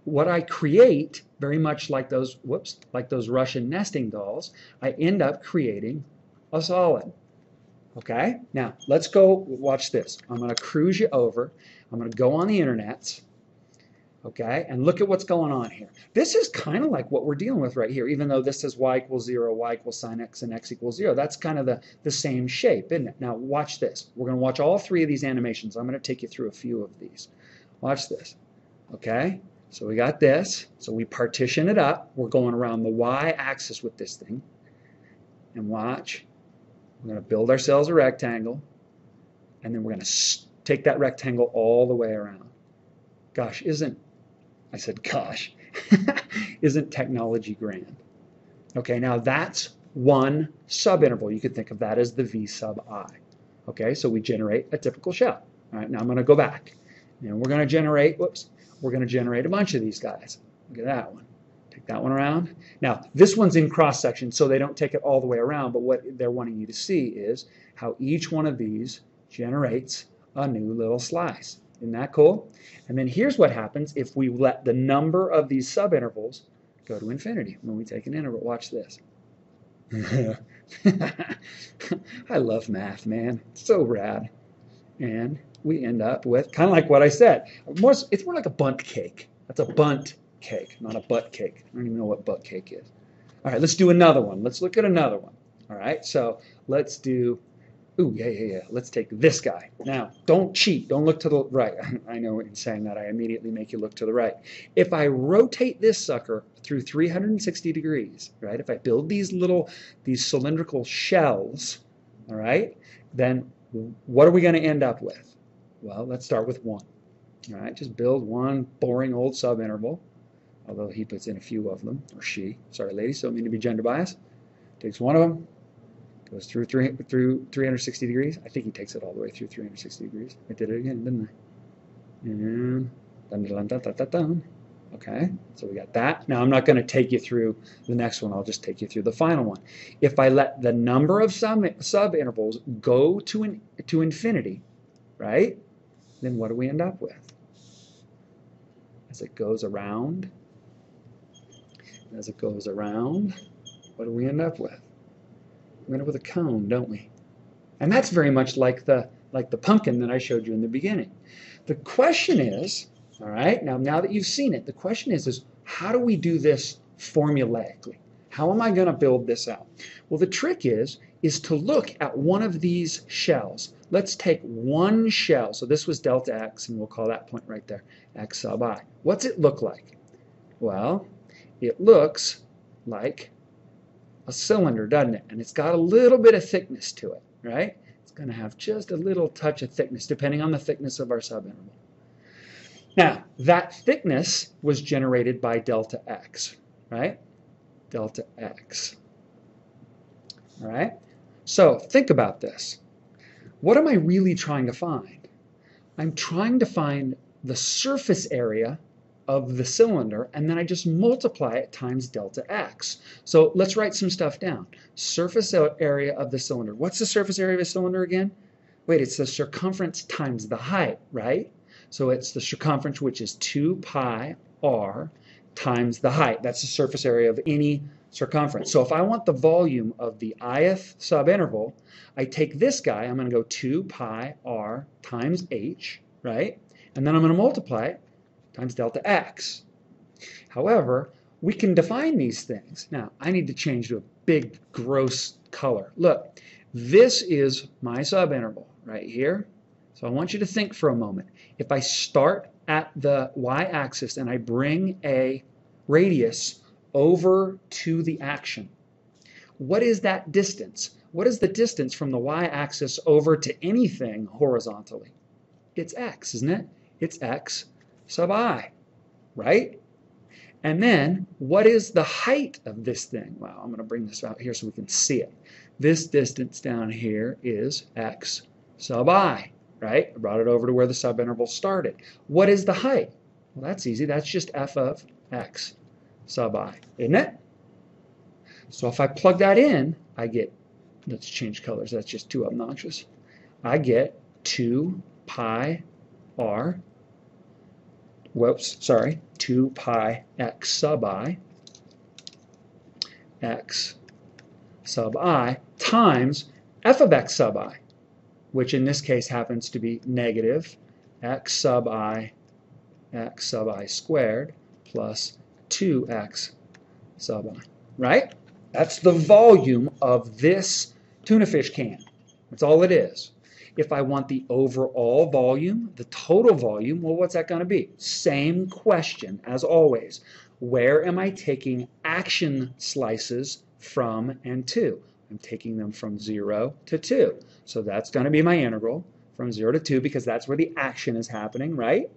what I create, very much like those, whoops, like those Russian nesting dolls, I end up creating a solid. Okay, now let's go watch this. I'm going to cruise you over. I'm going to go on the internet. Okay, and look at what's going on here. This is kind of like what we're dealing with right here, even though this says y equals 0, y equals sine x, and x equals 0. That's kind of the same shape, isn't it? Now watch this. We're going to watch all three of these animations. I'm going to take you through a few of these. Watch this. Okay, so we got this. So we partition it up. We're going around the y-axis with this thing. And watch. We're going to build ourselves a rectangle, and then we're going to take that rectangle all the way around. Gosh, I said gosh, isn't technology grand? Okay, now that's one subinterval. You could think of that as the v sub I. Okay, so we generate a typical shell. All right, now I'm going to go back, and we're going to generate, we're going to generate a bunch of these guys. Look at that one. Take that one around. Now, this one's in cross-section, so they don't take it all the way around, but what they're wanting you to see is how each one of these generates a new little slice. Isn't that cool? And then here's what happens if we let the number of these subintervals go to infinity when we take an interval. Watch this. I love math, man. It's so rad. And we end up with, kind of like what I said, it's more like a bundt cake. That's a bundt cake, not a butt cake. I don't even know what butt cake is. All right, let's do another one. Let's look at another one. All right, so let's do, let's take this guy. Now, don't cheat. Don't look to the right. I know in saying that I immediately make you look to the right. If I rotate this sucker through 360 degrees, right, if I build these cylindrical shells, all right, then what are we going to end up with? Well, let's start with 1. All right, just build one boring old subinterval, although he puts in a few of them, or she. Sorry, ladies, don't mean to be gender biased. Takes one of them, goes through 360 degrees. I think he takes it all the way through 360 degrees. I did it again, didn't I? And dun, dun, dun, dun, dun, dun. Okay, so we got that. Now I'm not going to take you through the next one. I'll just take you through the final one. If I let the number of subintervals go to infinity, right, then what do we end up with? As it goes around, what do we end up with? We end up with a cone, don't we? And that's very much like the pumpkin that I showed you in the beginning. The question is, all right, now that you've seen it, the question is how do we do this formulaically? How am I going to build this out? Well, the trick is to look at one of these shells. Let's take one shell. So this was delta x, and we'll call that point right there x sub I. What's it look like? Well, it looks like a cylinder, doesn't it? And it's got a little bit of thickness to it, right? It's going to have just a little touch of thickness, depending on the thickness of our subinterval. Now, that thickness was generated by delta x, right? Delta x. All right? So think about this. What am I really trying to find? I'm trying to find the surface area of the cylinder, and then I just multiply it times delta x. So let's write some stuff down. Surface area of the cylinder. What's the surface area of a cylinder again? Wait, it's the circumference times the height, right? So it's the circumference, which is 2 pi r times the height. That's the surface area of any circumference. So if I want the volume of the ith subinterval, I take this guy, I'm going to go 2 pi r times h, right? And then I'm going to multiply it times delta x. However, we can define these things. Now, I need to change to a big, gross color. Look, this is my subinterval right here. So I want you to think for a moment. If I start at the y-axis and I bring a radius over to the action, what is that distance? What is the distance from the y-axis over to anything horizontally? It's x, isn't it? It's x sub I, right? And then, what is the height of this thing? Well, I'm going to bring this out here so we can see it. This distance down here is x sub I, right? I brought it over to where the subinterval started. What is the height? Well, that's easy. That's just f of x sub I, isn't it? So if I plug that in, I get, let's change colors. That's just too obnoxious. I get 2 pi r whoops, sorry, 2 pi x sub I times f of x sub I, which in this case happens to be negative x sub I squared plus 2x sub I, right? That's the volume of this tuna fish can. That's all it is. If I want the overall volume, the total volume, well, what's that going to be? Same question as always. Where am I taking action slices from and to? I'm taking them from 0 to 2. So that's going to be my integral from 0 to 2 because that's where the action is happening, right?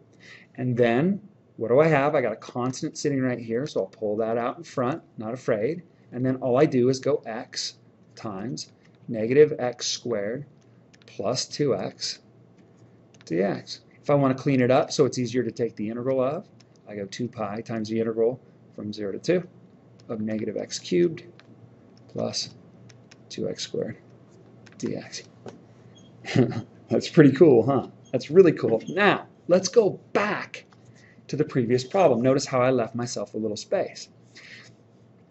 And then what do I have? I got a constant sitting right here, so I'll pull that out in front, not afraid. And then all I do is go x times negative x squared plus 2x dx. If I want to clean it up so it's easier to take the integral of, I go 2 pi times the integral from 0 to 2 of negative x cubed plus 2x squared dx. That's pretty cool, huh? That's really cool. Now, let's go back to the previous problem. Notice how I left myself a little space.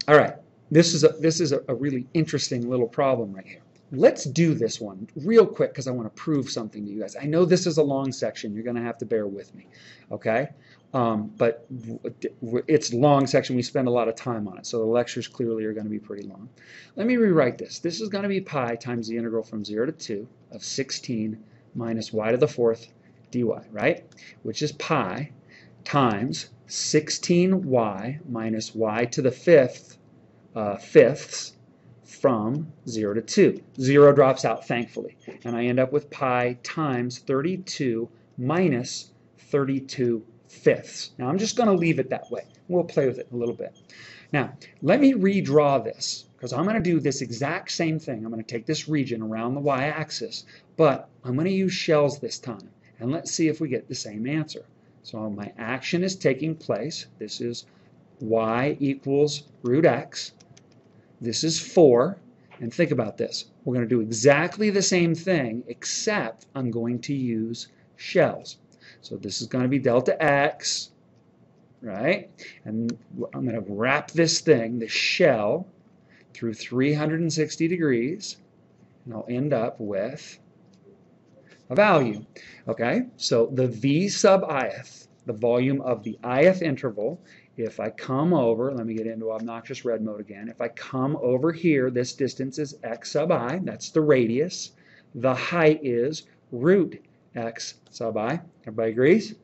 All right, this is a really interesting little problem right here. Let's do this one real quick because I want to prove something to you guys. I know this is a long section. You're going to have to bear with me, okay? But it's a long section. We spend a lot of time on it, so the lectures clearly are going to be pretty long. Let me rewrite this. This is going to be pi times the integral from 0 to 2 of 16 minus y to the 4th dy, right? Which is pi times 16y minus y to the 5th fifths from 0 to 2. 0 drops out, thankfully, and I end up with pi times 32 minus 32 fifths. Now I'm just going to leave it that way. We'll play with it a little bit. Now let me redraw this because I'm going to do this exact same thing. I'm going to take this region around the y-axis, but I'm going to use shells this time, and let's see if we get the same answer. So my action is taking place. This is y equals root x. This is 4, and think about this. We're going to do exactly the same thing, except I'm going to use shells. So this is going to be delta x, right? And I'm going to wrap this thing, the shell, through 360 degrees, and I'll end up with a value. Okay, so the v sub ith, the volume of the ith interval, if I come over, let me get into obnoxious red mode again. If I come over here, this distance is x sub I, that's the radius. The height is root x sub I. Everybody agrees?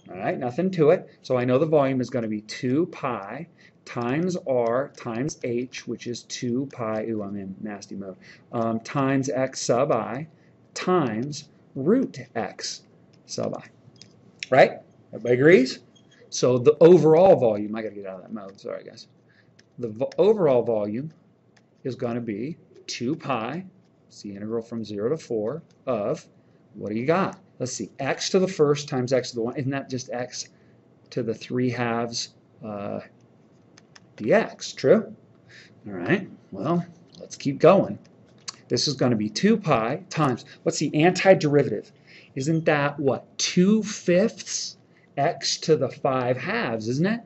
All right, nothing to it. So I know the volume is going to be 2 pi times r times h, which is 2 pi, ooh, I'm in nasty mode, times x sub I times root x sub I. Right? Everybody agrees? So the overall volume, I got to get out of that mode, sorry guys. The overall volume is going to be 2 pi, it's the integral from 0 to 4 of, what do you got? Let's see, x to the first times x to the 1, isn't that just x to the 3/2 dx, true? All right, well, let's keep going. This is going to be 2 pi times, what's the antiderivative? Isn't that what, 2/5 x to the 5/2, isn't it?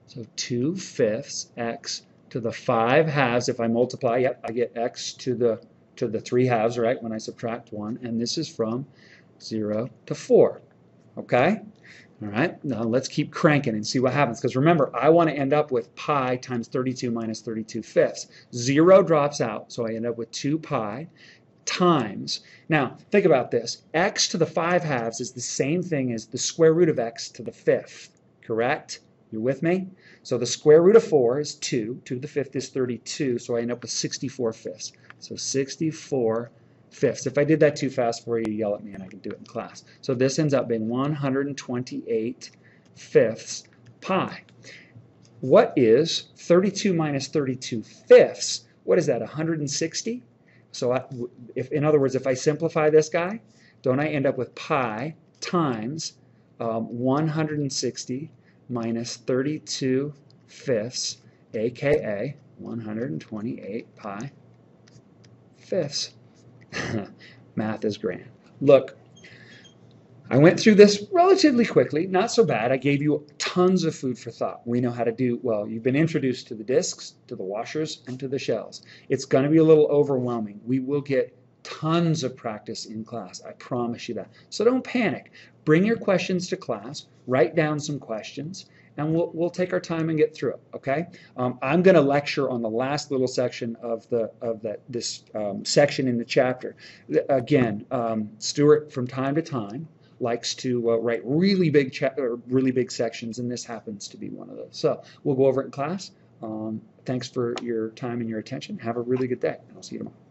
So 2/5 x to the 5/2. If I multiply, yep, I get x to the 3/2, right, when I subtract 1. And this is from 0 to 4. Okay? All right, now let's keep cranking and see what happens. Because remember, I want to end up with pi times 32 minus 32 fifths. 0 drops out, so I end up with 2 pi times, now think about this, x to the 5/2 is the same thing as the square root of x to the 5th, correct? You with me? So the square root of 4 is 2, 2 to the 5th is 32, so I end up with 64 fifths. So 64 fifths. If I did that too fast for you, yell at me and I can do it in class. So this ends up being 128 fifths pi. What is 32 minus 32 fifths? What is that, 160? So in other words, if I simplify this guy, don't I end up with pi times 160 minus 32 fifths, aka 128 pi fifths. Math is grand. Look, I went through this relatively quickly, not so bad. I gave you tons of food for thought. We know how to do, well, you've been introduced to the discs, to the washers, and to the shells. It's going to be a little overwhelming. We will get tons of practice in class. I promise you that. So don't panic. Bring your questions to class, write down some questions, and we'll take our time and get through it, okay? I'm going to lecture on the last little section of this section in the chapter. Again, Stuart, from time to time, likes to write really big sections, and this happens to be one of those. So we'll go over it in class. Thanks for your time and your attention. Have a really good day, and I'll see you tomorrow.